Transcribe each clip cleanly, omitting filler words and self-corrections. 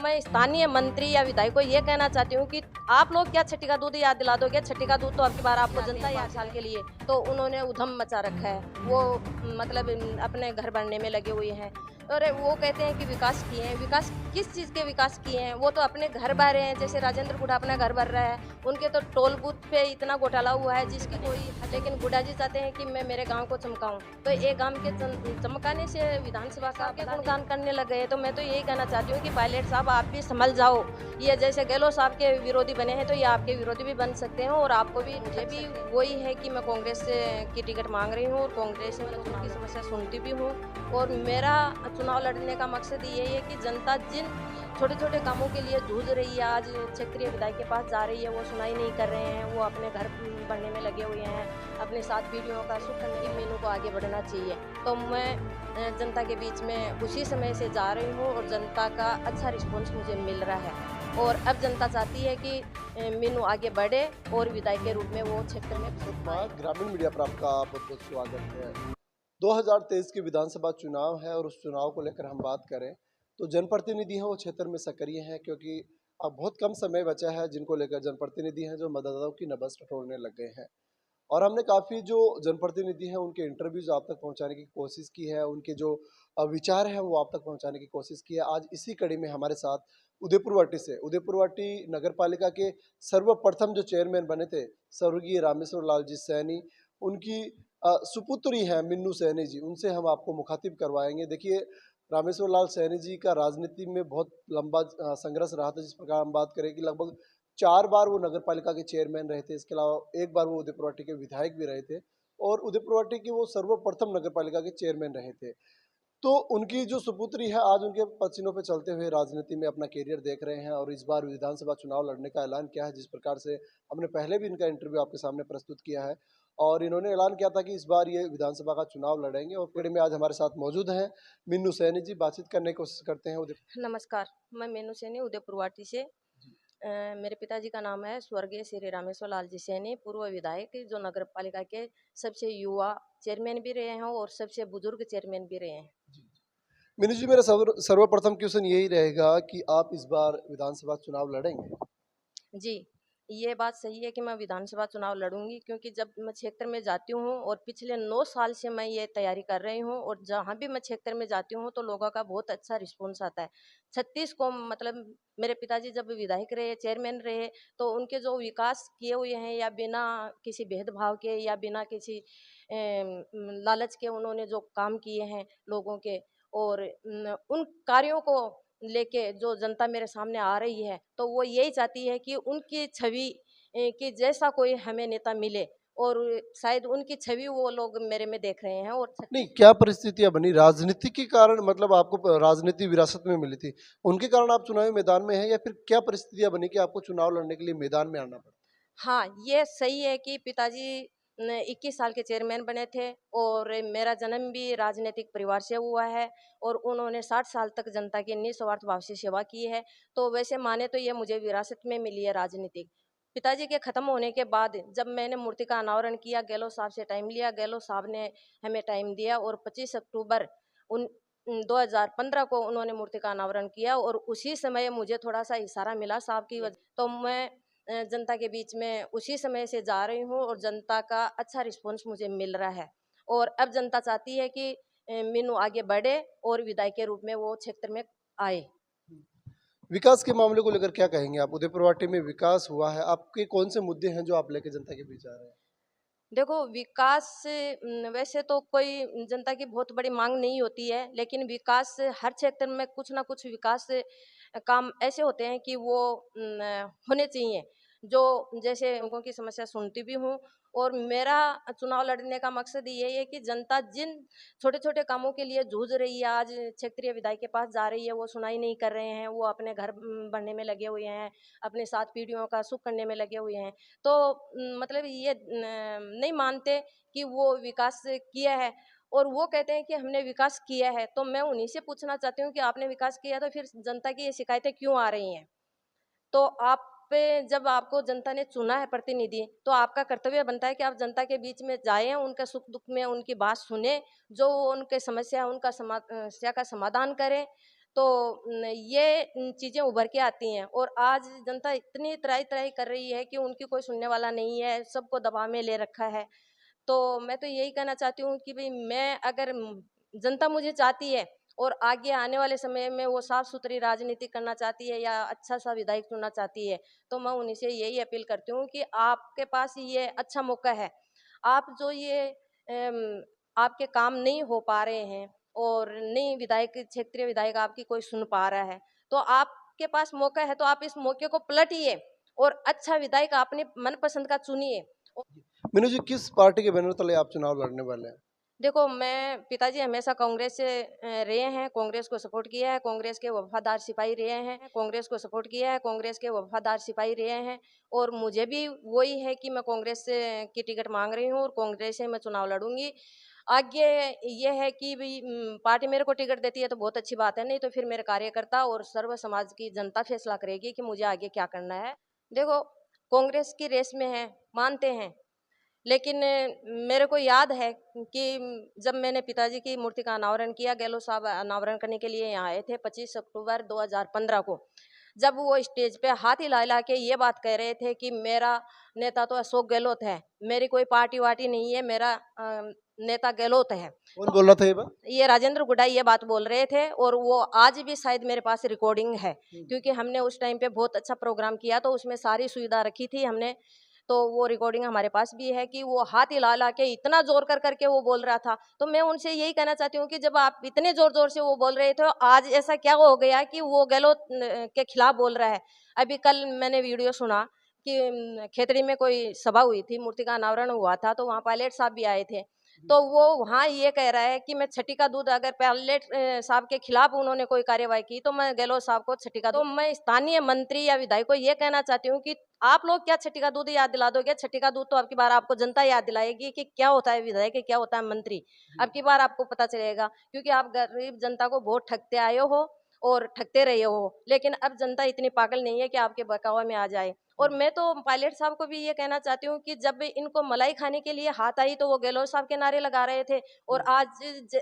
मैं स्थानीय मंत्री या विधायक को ये कहना चाहती हूँ कि आप लोग क्या छठी का दूध याद दिला दोगे? छठी का दूध तो अब की बार आपको जनता 5 साल के लिए, तो उन्होंने उधम मचा रखा है। वो मतलब अपने घर बनने में लगे हुए हैं और वो कहते हैं कि विकास किए हैं। विकास किस चीज़ के विकास किए हैं? वो तो अपने घर बन रहे हैं, जैसे राजेंद्र गुढ़ा अपना घर बन रहा है, उनके तो टोल बूथ पे इतना घोटाला हुआ है जिसकी कोई, लेकिन गुढ़ा जी चाहते हैं कि मैं मेरे गाँव को चमकाऊँ। तो एक गाँव के चमकाने से विधानसभा का गुणगान करने लग गए। तो मैं तो यही कहना चाहती हूँ कि पायलट साहब आप भी संभल जाओ। ये जैसे गहलोत साहब के विरोधी बने हैं तो ये आपके विरोधी भी बन सकते हैं और आपको भी। मुझे भी वही है कि मैं कांग्रेस की टिकट मांग रही हूँ और कांग्रेस में मजदूर की समस्या सुनती भी हूँ और मेरा चुनाव लड़ने का मकसद यही है कि जनता जिन छोटे छोटे कामों के लिए जूझ रही है, आज क्षेत्रीय विधायक के पास जा रही है, वो सुनाई नहीं कर रहे हैं, वो अपने घर बढ़ने में लगे हुए हैं, अपने 7 पीढ़ियों का सुख करने की मीनू को आगे बढ़ना चाहिए। तो मैं जनता के बीच में उसी समय से जा रही हूँ और जनता का अच्छा रिस्पॉन्स मुझे मिल रहा है और अब जनता चाहती है कि मीनू आगे बढ़े और विधायक के रूप में वो क्षेत्र में। ग्रामीण मीडिया पर आपका बहुत बहुत स्वागत है। 2023 के विधानसभा चुनाव है और उस चुनाव को लेकर हम बात करें तो जनप्रतिनिधि हैं वो क्षेत्र में सक्रिय हैं, क्योंकि अब बहुत कम समय बचा है जिनको लेकर जनप्रतिनिधि हैं जो मतदाताओं की नब्ज़ टटोलने लग गए हैं। और हमने काफ़ी जो जनप्रतिनिधि हैं उनके इंटरव्यूज आप तक पहुंचाने की कोशिश की है, उनके जो विचार हैं वो आप तक पहुंचाने की कोशिश की है। आज इसी कड़ी में हमारे साथ उदयपुर वाटी नगर पालिका के सर्वप्रथम जो चेयरमैन बने थे स्वर्गीय रामेश्वर लाल जी सैनी, उनकी सुपुत्री हैं मिन्नू सैनी जी, उनसे हम आपको मुखातिब करवाएंगे। देखिए, रामेश्वर लाल सैनी जी का राजनीति में बहुत लंबा संघर्ष रहा था। जिस प्रकार हम बात करें कि लगभग 4 बार वो नगर पालिका के चेयरमैन रहे थे, इसके अलावा एक बार वो उदयपुर वाटी के विधायक भी रहे थे और उदयपुर वाटी के वो सर्वप्रथम नगर पालिका के चेयरमैन रहे थे। तो उनकी जो सुपुत्री है आज उनके पसीनों पे चलते हुए राजनीति में अपना करियर देख रहे हैं और इस बार विधानसभा चुनाव लड़ने का ऐलान किया है। जिस प्रकार से हमने पहले भी इनका इंटरव्यू आपके सामने प्रस्तुत किया है और इन्होंने ऐलान किया था कि इस बार ये विधानसभा का चुनाव लड़ेंगे और कड़ी में आज हमारे साथ मौजूद हैं मिन्नू सैनी जी। बातचीत करने की कोशिश करते हैं। नमस्कार, मैं मीनू सैनी उदयपुर वाटी से। मेरे पिताजी का नाम है स्वर्गीय श्री रामेश्वर लाल जी सैनी, पूर्व विधायक जो नगर पालिका के सबसे युवा चेयरमैन भी रहे हैं और सबसे बुजुर्ग चेयरमैन भी रहे हैं। मिन्नू जी, मेरा सर्वप्रथम क्वेश्चन यही रहेगा कि आप इस बार विधानसभा चुनाव लड़ेंगे? जी, ये बात सही है कि मैं विधानसभा चुनाव लड़ूंगी क्योंकि जब मैं क्षेत्र में जाती हूँ और पिछले 9 साल से मैं ये तैयारी कर रही हूँ और जहाँ भी मैं क्षेत्र में जाती हूँ तो लोगों का बहुत अच्छा रिस्पॉन्स आता है। 36 को मतलब मेरे पिताजी जब विधायक रहे, चेयरमैन रहे, तो उनके जो विकास किए हुए हैं या बिना किसी भेदभाव के या बिना किसी लालच के उन्होंने जो काम किए हैं लोगों के और उन कार्यों को लेके जो जनता मेरे सामने आ रही है तो वो यही चाहती है कि उनकी छवि कि जैसा कोई हमें नेता मिले और शायद उनकी छवि वो लोग मेरे में देख रहे हैं और नहीं, क्या परिस्थितियां बनी राजनीति के कारण, मतलब आपको राजनीति विरासत में मिली थी, उनके कारण आप चुनावी मैदान में हैं या फिर क्या परिस्थितियां बनी कि आपको चुनाव लड़ने के लिए मैदान में आना पड़ा? हाँ, ये सही है कि पिताजी 21 साल के चेयरमैन बने थे और मेरा जन्म भी राजनीतिक परिवार से हुआ है और उन्होंने 60 साल तक जनता की निस्वार्थ भाव से सेवा की है। तो वैसे माने तो ये मुझे विरासत में मिली है राजनीतिक। पिताजी के खत्म होने के बाद जब मैंने मूर्ति का अनावरण किया, गहलोत साहब से टाइम लिया, गहलोत साहब ने हमें टाइम दिया और 25 अक्टूबर उन 2015 को उन्होंने मूर्ति का अनावरण किया और उसी समय मुझे थोड़ा-सा इशारा मिला साहब की वजह, तो मैं जनता के बीच में उसी समय से जा रही हूँ और जनता का अच्छा रिस्पॉन्स मुझे मिल रहा है और अब जनता चाहती है कि मीनू आगे बढ़े और विधायक के रूप में वो क्षेत्र में आए। विकास के मामले को लेकर क्या कहेंगे आप? उदयपुर वाटी में विकास हुआ है, आपके कौन से मुद्दे हैं जो आप लेके जनता के बीच आ रहे हैं? देखो विकास वैसे तो कोई जनता की बहुत बड़ी मांग नहीं होती है, लेकिन विकास हर क्षेत्र में कुछ ना कुछ विकास काम ऐसे होते हैं कि वो होने चाहिए। जो जैसे लोगों की समस्या सुनती भी हूँ और मेरा चुनाव लड़ने का मकसद यही है कि जनता जिन छोटे-छोटे कामों के लिए जूझ रही है, आज क्षेत्रीय विधायक के पास जा रही है, वो सुनाई नहीं कर रहे हैं, वो अपने घर बनने में लगे हुए हैं, अपने 7 पीढ़ियों का सुख करने में लगे हुए हैं। तो मतलब ये नहीं मानते कि वो विकास किया है और वो कहते हैं कि हमने विकास किया है। तो मैं उन्हीं से पूछना चाहती हूँ कि आपने विकास किया तो फिर जनता की ये शिकायतें क्यों आ रही हैं? तो आप पे जब आपको जनता ने चुना है प्रतिनिधि, तो आपका कर्तव्य बनता है कि आप जनता के बीच में जाएँ, उनके सुख-दुःख में उनकी बात सुनें, जो उनके समस्या है उनका समस्या का समाधान करें। तो ये चीज़ें उभर के आती हैं और आज जनता इतनी त्राही-त्राही कर रही है कि उनकी कोई सुनने वाला नहीं है, सबको दबाव में ले रखा है। तो मैं तो यही कहना चाहती हूँ कि भई मैं अगर जनता मुझे चाहती है और आगे आने वाले समय में वो साफ-सुथरी राजनीति करना चाहती है या अच्छा-सा विधायक चुनना चाहती है, तो मैं उन्हीं से यही अपील करती हूँ कि आपके पास ये अच्छा मौका है। आप जो ये आपके काम नहीं हो पा रहे हैं और नहीं विधायक क्षेत्रीय विधायक आपकी कोई सुन पा रहा है, तो आपके पास मौका है तो आप इस मौके को पलटिए और अच्छा विधायक अपने मनपसंद का चुनिए। मीनू जी, किस पार्टी के बैनर तले आप चुनाव लड़ने वाले हैं? देखो, मैं पिताजी हमेशा कांग्रेस से रहे हैं, कांग्रेस को सपोर्ट किया है, कांग्रेस के वफ़ादार सिपाही रहे हैं, कांग्रेस को सपोर्ट किया है, कांग्रेस के वफ़ादार सिपाही रहे हैं और मुझे भी वही है कि मैं कांग्रेस से की टिकट माँग रही हूँ और कांग्रेस से मैं चुनाव लड़ूँगी। आगे ये है कि भई पार्टी मेरे को टिकट देती है तो बहुत अच्छी बात है, नहीं तो फिर मेरे कार्यकर्ता और सर्व समाज की जनता फैसला करेगी कि मुझे आगे क्या करना है। देखो, कांग्रेस की रेस में है, मानते हैं, लेकिन मेरे को याद है कि जब मैंने पिताजी की मूर्ति का अनावरण किया, गहलोत साहब अनावरण करने के लिए यहाँ आए थे 25 अक्टूबर 2015 को। जब वो स्टेज पे हाथ हिला-हिला के ये बात कह रहे थे कि मेरा नेता तो अशोक गहलोत है, मेरी कोई पार्टी-वार्टी नहीं है, मेरा नेता गहलोत है। कौन बोल रहा था ये बात? ये राजेंद्र गुडाई ये बात बोल रहे थे और वो आज भी शायद मेरे पास रिकॉर्डिंग है, हम्म। क्योंकि हमने उस टाइम पे बहुत अच्छा प्रोग्राम किया तो उसमें सारी सुविधा रखी थी हमने। तो वो रिकॉर्डिंग हमारे पास भी है कि वो हाथ हिला-हिला के इतना ज़ोर कर कर के वो बोल रहा था। तो मैं उनसे यही कहना चाहती हूँ कि जब आप इतने ज़ोर-ज़ोर से वो बोल रहे थे, आज ऐसा क्या हो गया कि वो गहलोत के खिलाफ बोल रहा है। अभी कल मैंने वीडियो सुना कि खेतड़ी में कोई सभा हुई थी, मूर्ति का अनावरण हुआ था, तो वहाँ पायलट साहब भी आए थे। तो वो वहाँ ये कह रहा है कि मैं छठी का दूध, अगर पायलट साहब के खिलाफ उन्होंने कोई कार्यवाही की तो मैं गहलोत साहब को छठी का दूध, तो मैं स्थानीय मंत्री या विधायक को ये कहना चाहती हूँ कि आप लोग क्या छठी का दूध याद दिला दोगे? छठी का दूध तो अब की बार आपको जनता याद दिलाएगी कि क्या होता है विधायक, क्या होता है मंत्री। अब की बार आपको पता चलेगा, क्योंकि आप गरीब जनता को वोट ठगते आए हो और ठगते रहे हो। लेकिन अब जनता इतनी पागल नहीं है कि आपके बहकावे में आ जाए। और मैं तो पायलट साहब को भी ये कहना चाहती हूँ कि जब इनको मलाई खाने के लिए हाथ आई तो वो गहलोत साहब के नारे लगा रहे थे और आज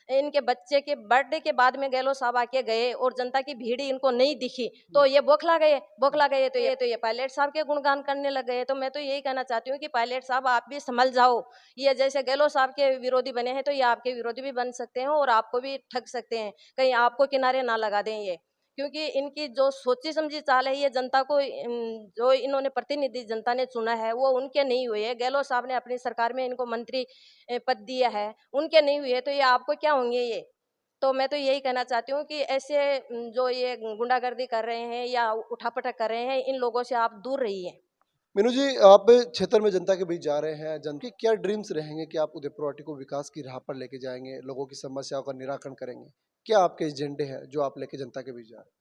इनके बच्चे के बर्थडे के बाद में गहलोत साहब आके गए और जनता की भीड़ इनको नहीं दिखी तो ये बौखला गए तो ये पायलट साहब के गुणगान करने लग गए। तो मैं तो यही कहना चाहती हूँ कि पायलट साहब आप भी संभल जाओ। ये जैसे गहलोत साहब के विरोधी बने हैं तो ये आपके विरोधी भी बन सकते हैं और आपको भी ठग सकते हैं, कहीं आपको किनारे ना लगा दें ये। क्योंकि इनकी जो सोची समझी चाल है ये जनता को जो इन्होंने प्रतिनिधि जनता ने चुना है वो उनके नहीं हुए है। गहलोत साहब ने अपनी सरकार में इनको मंत्री पद दिया है, उनके नहीं हुए तो ये आपको क्या होंगे ये। तो मैं तो यही कहना चाहती हूँ कि ऐसे जो ये गुंडागर्दी कर रहे हैं या उठापटक कर रहे हैं, इन लोगों से आप दूर रहिए। मीनू जी, आप क्षेत्र में जनता के बीच जा रहे हैं, जन के क्या ड्रीम्स रहेंगे कि आप उदयपुर वाटी को विकास की राह पर लेके जाएंगे, लोगों की समस्याओं का निराकरण करेंगे? क्या आपके एजेंडे हैं जो आप लेके जनता के बीच जा रहे हैं?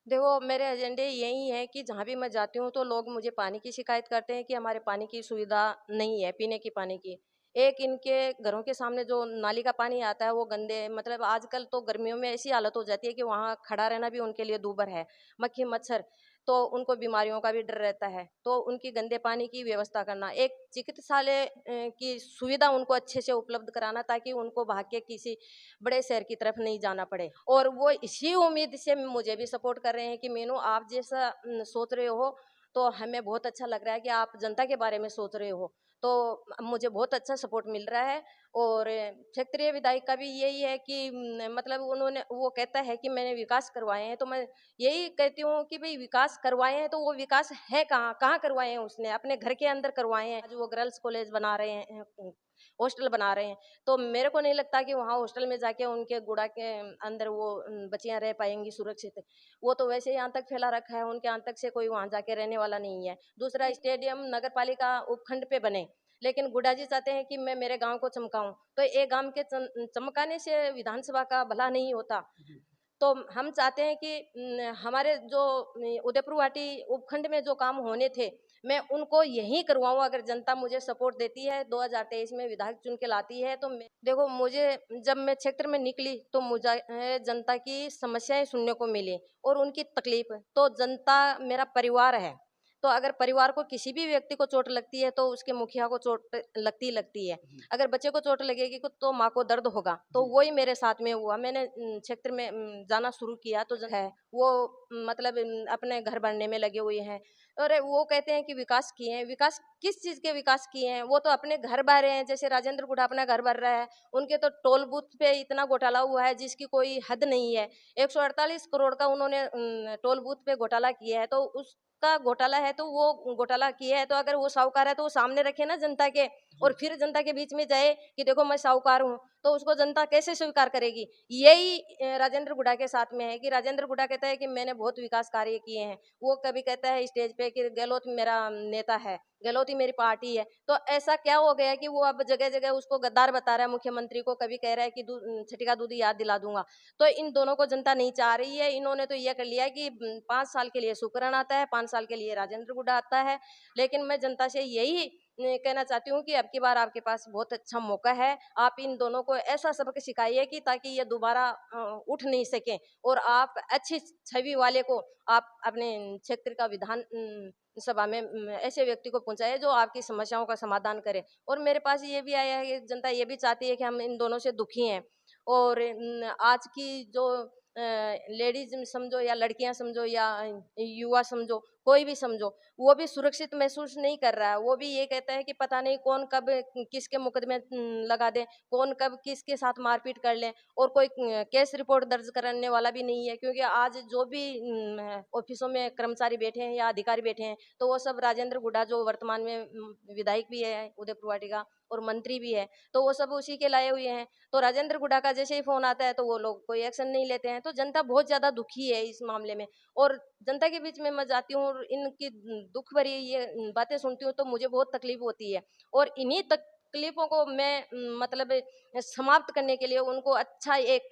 देखो, मेरे एजेंडे यही हैं कि जहाँ भी मैं जाती हूँ तो लोग मुझे पानी की शिकायत करते हैं कि हमारे पानी की सुविधा नहीं है, पीने की पानी की। एक इनके घरों के सामने जो नाली का पानी आता है वो गंदे, मतलब आजकल तो गर्मियों में ऐसी हालत हो जाती है कि वहाँ खड़ा रहना भी उनके लिए दूभर है। मक्खी मच्छर, तो उनको बीमारियों का भी डर रहता है। तो उनकी गंदे पानी की व्यवस्था करना, एक चिकित्सालय की सुविधा उनको अच्छे से उपलब्ध कराना ताकि उनको भाग के किसी बड़े शहर की तरफ नहीं जाना पड़े। और वो इसी उम्मीद से मुझे भी सपोर्ट कर रहे हैं कि मीनू आप जैसा सोच रहे हो तो हमें बहुत अच्छा लग रहा है कि आप जनता के बारे में सोच रहे हो। तो मुझे बहुत अच्छा सपोर्ट मिल रहा है। और क्षेत्रीय विधायक का भी यही है कि मतलब उन्होंने वो कहता है कि मैंने विकास करवाए हैं, तो मैं यही कहती हूँ कि भाई विकास करवाए हैं तो वो विकास है कहाँ कहाँ करवाए हैं, उसने अपने घर के अंदर करवाए हैं। जो वो गर्ल्स कॉलेज बना रहे हैं, हॉस्टल बना रहे हैं, तो मेरे को नहीं लगता कि वहाँ हॉस्टल में जाके उनके गुड़ा के अंदर वो बच्चियां रह पाएंगी सुरक्षित। वो तो वैसे ही यहाँ तक फैला रखा है, उनके यहाँ तक से कोई वहाँ जाके रहने वाला नहीं है। दूसरा, स्टेडियम नगर पालिका उपखंड पे बने, लेकिन गुड्डा जी चाहते हैं कि मैं मेरे गांव को चमकाऊं, तो एक गांव के चमकाने से विधानसभा का भला नहीं होता। तो हम चाहते हैं कि हमारे जो उदयपुर वाटी उपखंड में जो काम होने थे मैं उनको यहीं करवाऊं। अगर जनता मुझे सपोर्ट देती है, 2023 में विधायक चुन के लाती है, तो मैं देखो, मुझे जब मैं क्षेत्र में निकली तो मुझे जनता की समस्याएं सुनने को मिली और उनकी तकलीफ। तो जनता मेरा परिवार है, तो अगर परिवार को किसी भी व्यक्ति को चोट लगती है तो उसके मुखिया को चोट लगती है। अगर बच्चे को चोट लगेगी तो माँ को दर्द होगा। तो वही मेरे साथ में हुआ। मैंने क्षेत्र में जाना शुरू किया तो जो है वो मतलब अपने घर बनने में लगे हुए हैं। और वो कहते हैं कि विकास किए हैं। विकास किस चीज के विकास किए हैं? वो तो अपने घर बन रहे हैं। जैसे राजेंद्र गुढ़ा अपना घर बन रहा है, उनके तो टोल बूथ पे इतना घोटाला हुआ है जिसकी कोई हद नहीं है। 148 करोड़ का उन्होंने टोल बूथ पे घोटाला किया है। तो उसका घोटाला है तो वो घोटाला किया है, तो अगर वो साहूकार है तो वो सामने रखे ना जनता के, और फिर जनता के बीच में जाए कि देखो मैं साहूकार हूँ, तो उसको जनता कैसे स्वीकार करेगी? यही राजेंद्र गुढ़ा के साथ में है कि राजेंद्र गुढ़ा कहता है कि मैंने बहुत विकास कार्य किए हैं। वो कभी कहता है स्टेज पे कि गहलोत मेरा नेता है, गहलोत ही मेरी पार्टी है। तो ऐसा क्या हो गया कि वो अब जगह जगह उसको गद्दार बता रहा है मुख्यमंत्री को, कभी कह रहा है कि छठी का दूध याद दिला दूंगा। तो इन दोनों को जनता नहीं चाह रही है। इन्होंने तो यह कर लिया कि 5 साल के लिए सुकरण आता है, 5 साल के लिए राजेंद्र गुढ़ा आता है। लेकिन मैं जनता से यही कहना चाहती हूँ कि अब की बार आपके पास बहुत अच्छा मौका है। आप इन दोनों को ऐसा सबक सिखाइए कि ताकि ये दोबारा उठ नहीं सके, और आप अच्छी छवि वाले को आप अपने क्षेत्र का विधान सभा में ऐसे व्यक्ति को पहुंचाए जो आपकी समस्याओं का समाधान करे। और मेरे पास ये भी आया है कि जनता ये भी चाहती है कि हम इन दोनों से दुखी हैं। और आज की जो लेडीज समझो या लड़कियां समझो या युवा समझो, कोई भी समझो, वो भी सुरक्षित महसूस नहीं कर रहा है। वो भी ये कहता है कि पता नहीं कौन कब किसके मुकदमे लगा दे, कौन कब किसके साथ मारपीट कर ले, और कोई केस रिपोर्ट दर्ज करने वाला भी नहीं है। क्योंकि आज जो भी ऑफिसों में कर्मचारी बैठे हैं या अधिकारी बैठे हैं, तो वो सब राजेंद्र गुढ़ा जो वर्तमान में विधायक भी है उदयपुर वाटी का और मंत्री भी है, तो वो सब उसी के लाए हुए हैं। तो राजेंद्र गुढ़ा का जैसे ही फोन आता है तो वो लोग कोई एक्शन नहीं लेते हैं। तो जनता बहुत ज्यादा दुखी है इस मामले में। और जनता के बीच में मैं जाती हूँ और इनकी दुख भरी ये बातें सुनती हूँ तो मुझे बहुत तकलीफ होती है। और इन्हीं तकलीफों को मैं मतलब समाप्त करने के लिए उनको अच्छा एक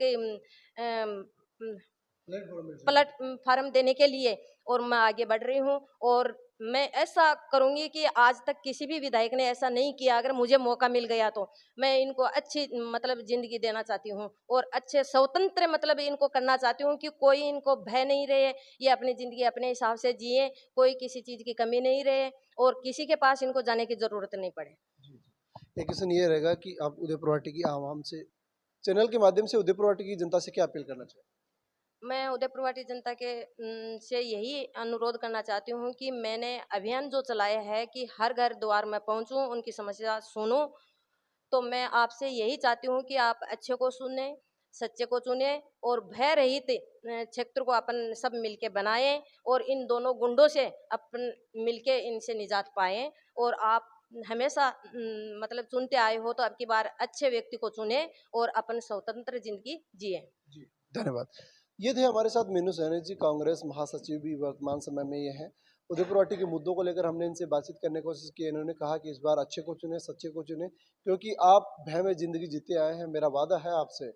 प्लेटफॉर्म देने के लिए और मैं आगे बढ़ रही हूँ। और मैं ऐसा करूंगी कि आज तक किसी भी विधायक ने ऐसा नहीं किया। अगर मुझे मौका मिल गया तो मैं इनको अच्छी मतलब जिंदगी देना चाहती हूँ और अच्छे स्वतंत्र मतलब इनको करना चाहती हूँ कि कोई इनको भय नहीं रहे, ये अपनी जिंदगी अपने हिसाब से जिए, कोई किसी चीज की कमी नहीं रहे और किसी के पास इनको जाने की जरूरत नहीं पड़े। एक क्वेश्चन ये रहेगा कि आप उदयपुर वाटी की आवाम से चैनल के माध्यम से उदयपुर वाटी की जनता से क्या अपील करना चाहिए? मैं उदयपुर वाटी जनता के से यही अनुरोध करना चाहती हूँ कि मैंने अभियान जो चलाया है कि हर घर द्वार में पहुँचूँ, उनकी समस्या सुनूं। तो मैं आपसे यही चाहती हूँ कि आप अच्छे को सुने, सच्चे को चुने और भय रहित क्षेत्र को अपन सब मिलके बनाएं और इन दोनों गुंडों से अपन मिलके इनसे निजात पाएं। और आप हमेशा मतलब चुनते आए हो तो अब की बार अच्छे व्यक्ति को चुने और अपन स्वतंत्र जिंदगी जिए। जी, धन्यवाद। ये थे हमारे साथ मीनू सैनी जी, कांग्रेस महासचिव भी वर्तमान समय में ये हैं। उदयपुर वाटी के मुद्दों को लेकर हमने इनसे बातचीत करने की कोशिश की। इन्होंने कहा कि इस बार अच्छे को चुने, सच्चे को चुने, क्योंकि आप भय में ज़िंदगी जीते आए हैं। मेरा वादा है आपसे,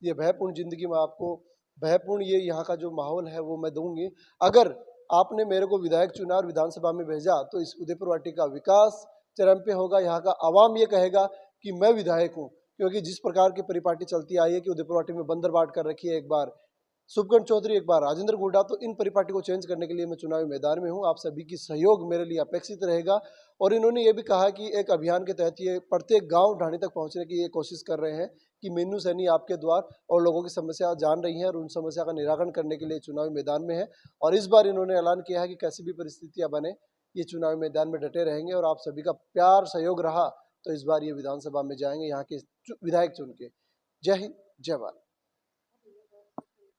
ये भयपूर्ण ज़िंदगी में आपको भयपूर्ण ये यहाँ का जो माहौल है वो मैं दूँगी। अगर आपने मेरे को विधायक चुना और विधानसभा में भेजा तो इस उदयपुर वाटी का विकास चरम पे होगा। यहाँ का आवाम ये कहेगा कि मैं विधायक हूँ, क्योंकि जिस प्रकार की परिपाटी चलती आई है कि उदयपुर वाटी में बंदर बाट कर रखी है, एक बार शुभकर्ण चौधरी, एक बार राजेंद्र गुड्डा, तो इन परिपाटी को चेंज करने के लिए मैं चुनावी मैदान में हूं। आप सभी की सहयोग मेरे लिए अपेक्षित रहेगा। और इन्होंने ये भी कहा कि एक अभियान के तहत ये प्रत्येक गांव ढाणी तक पहुंचने की ये कोशिश कर रहे हैं कि मीनू सैनी आपके द्वार और लोगों की समस्या जान रही है और उन समस्या का निराकरण करने के लिए चुनावी मैदान में है। और इस बार इन्होंने ऐलान किया है कि कैसी भी परिस्थितियाँ बने, ये चुनावी मैदान में डटे रहेंगे। और आप सभी का प्यार सहयोग रहा तो इस बार ये विधानसभा में जाएंगे यहाँ के विधायक चुन के। जय हिंद, जय भारत।